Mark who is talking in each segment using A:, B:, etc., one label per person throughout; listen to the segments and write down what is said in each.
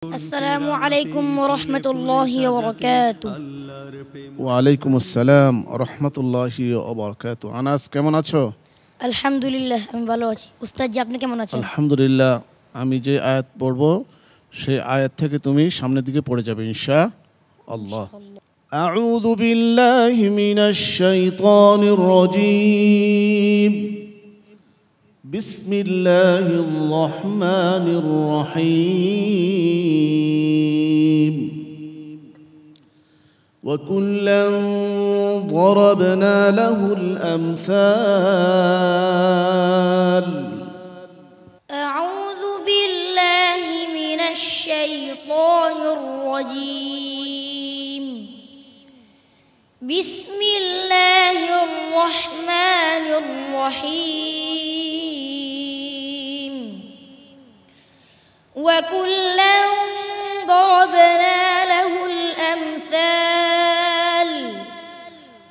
A: আসসালামু আলাইকুম ওয়া রাহমাতুল্লাহি ওয়া বারাকাতুহু।
B: ওয়ালাইকুম আসসালাম রহমতুল্লাহি ওয়া বারাকাতুহু। আনাস, কেমন আছো?
A: আলহামদুলিল্লাহ, আমি ভালো আছি। উস্তাদ জি, আপনি কেমন আছেন?
B: আলহামদুলিল্লাহ। আমি যে আয়াত পড়ব সেই আয়াত থেকে তুমি সামনের দিকে পড়ে যাবে ইনশাআল্লাহ। আউযু বিল্লাহি মিনাশ শাইতানির রাজীম। বিসমিল্লাহির রহমানির রহিম। وكلا ضربنا له الأمثال.
A: أعوذ بالله من الشيطان الرجيم. بسم الله الرحمن الرحيم. وكلا ضربنا له الأمثال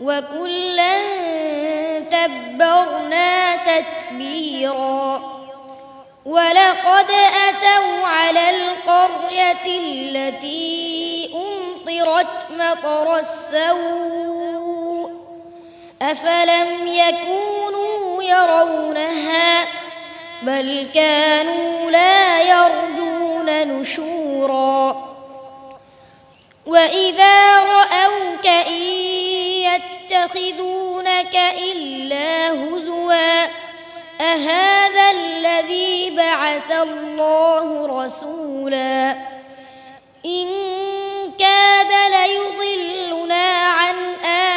A: وكلا تبرنا تتبيرا. ولقد أتوا على القرية التي أمطرت مطر السوء أفلم يكونوا يرونها بل كانوا لا يرجون نشورا. وإذا رأوك إن يتخذونك إلا هزوا أهذا الذي بعث الله رسولا إن كاد ليضلنا عن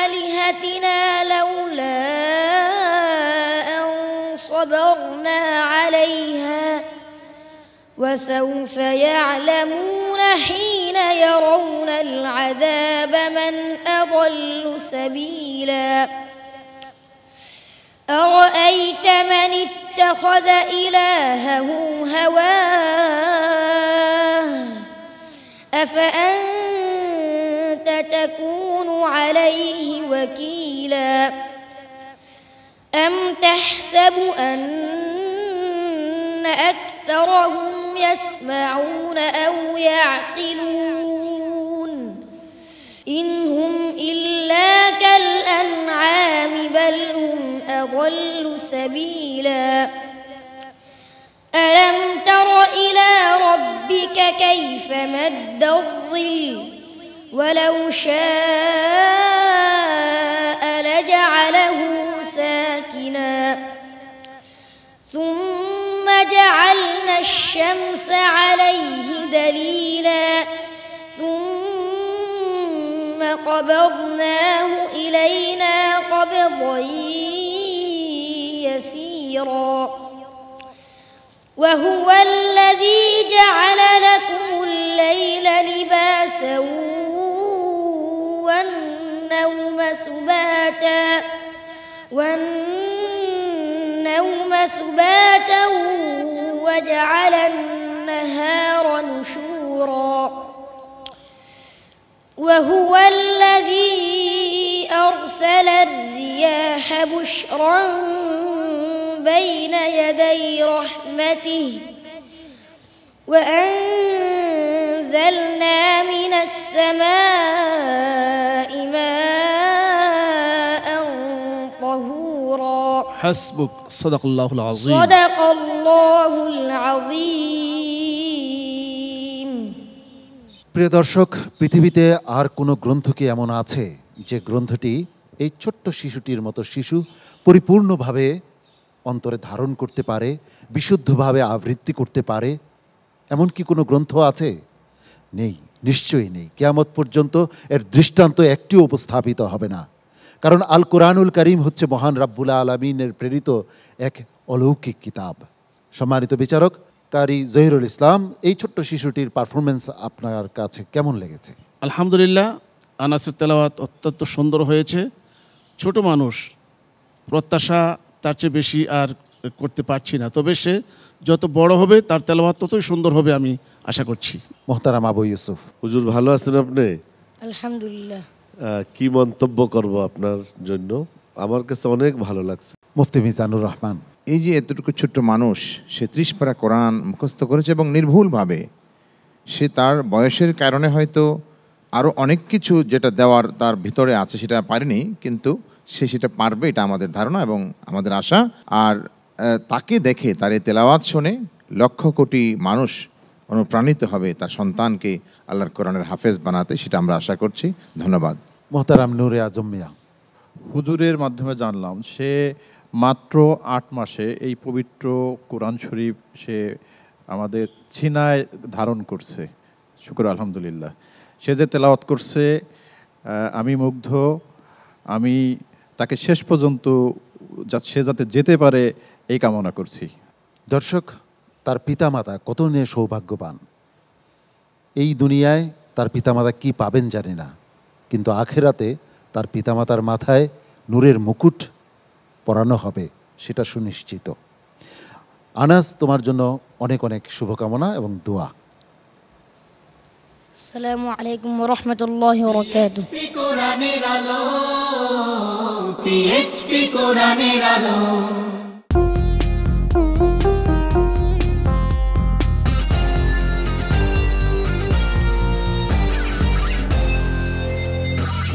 A: آلهتنا لولا أن صبرنا عليها وسوف يعلمون حين يرون العذاب من أضل سبيلا. أرأيت من اتخذ إلهه هواه أفأنت تكون عليه وكيلا. أم تحسب أن أكثرهم يسمعون أو يعقلون إن هم إلا كالأنعام بل هم أضل سبيلا. ألم تر إلى ربك كيف مد الظل ولو شاء لجعله ساكنا ثم جعلنا الشمس عليه دليلا ثم قبضناه إلينا قبضا يسيرا. وهو الذي جعل لكم الليل لباسا والنوم سباتا وجعل النهار نشورا. وهو الذي أرسل الرياح بشرا بين يدي رحمته وأنزلنا من السماء ماء طهورا.
B: حسبك صدق الله العظيم.
A: صدق الله العظيم.
C: প্রিয় দর্শক, পৃথিবীতে আর কোনো গ্রন্থ কি এমন আছে যে গ্রন্থটি এই ছোট্ট শিশুটির মতো শিশু পরিপূর্ণভাবে অন্তরে ধারণ করতে পারে, বিশুদ্ধভাবে আবৃত্তি করতে পারে? এমন কি কোনো গ্রন্থ আছে? নেই, নিশ্চয়ই নেই। কিয়ামত পর্যন্ত এর দৃষ্টান্ত একটিও উপস্থাপিত হবে না। কারণ আল কোরআনুল কারীম হচ্ছে মহান রাব্বুল আলামিনের প্রেরিত এক অলৌকিক কিতাব। সম্মানিত বিচারক কারি জহিরুল ইসলাম, এই ছোট্ট শিশুটির পারফরমেন্স আপনার কাছে কেমন লেগেছে?
B: আলহামদুলিল্লাহ, আনাসের তেলাওয়াত অত্যন্ত সুন্দর হয়েছে। ছোট মানুষ, প্রত্যাশা তার চেয়ে বেশি আর করতে পারছি না, তবে সে যত বড় হবে তার তেলাওয়াত ততই সুন্দর হবে আমি আশা করছি।
C: মোহতারাম আবু ইউসুফ।
D: হুজুর ভালো আছেন আপনি?
A: আলহামদুলিল্লাহ।
D: কি মন্তব্য করব আপনার জন্য? আমার কাছে অনেক ভালো লাগছে।
C: মুফতি মিজানুর রহমান।
E: এই যে এতটুকু ছোট্ট মানুষ, সে 30 পারা কোরআন মুখস্থ করেছে এবং নির্ভুলভাবে সে তার বয়সের কারণে হয়তো আরও অনেক কিছু যেটা দেওয়ার তার ভিতরে আছে সেটা পারেনি, কিন্তু সে সেটা পারবে, এটা আমাদের ধারণা এবং আমাদের আশা। আর তাকে দেখে, তার এই তেলাওয়াত শুনে লক্ষ কোটি মানুষ অনুপ্রাণিত হবে তার সন্তানকে আল্লাহর কোরআনের হাফেজ বানাতে, সেটা আমরা আশা করছি। ধন্যবাদ।
C: মোহতারাম নূরে আজম মিয়া।
F: হুজুরের মাধ্যমে জানলাম সে মাত্র 8 মাসে এই পবিত্র কোরআন শরীফ সে আমাদের ছিনায় ধারণ করছে। শুকর আলহামদুলিল্লাহ। সে যে তেলাওয়াত করছে আমি মুগ্ধ। আমি তাকে শেষ পর্যন্ত সে যাতে যেতে পারে এই কামনা করছি।
C: দর্শক, তার পিতামাতা কত নিয়ে সৌভাগ্যবান। এই দুনিয়ায় তার পিতামাতা কি পাবেন জানি না, কিন্তু আখেরাতে তার পিতামাতার মাথায় নূরের মুকুট পরানো হবে, সেটা সুনিশ্চিত। আনাস, তোমার জন্য অনেক অনেক শুভকামনা এবং দোয়া।
A: আসসালামু আলাইকুম ওয়া রাহমাতুল্লাহি ওয়া বারাকাতুহু।
G: কোরআনের আলো, PHP কোরআনের আলো।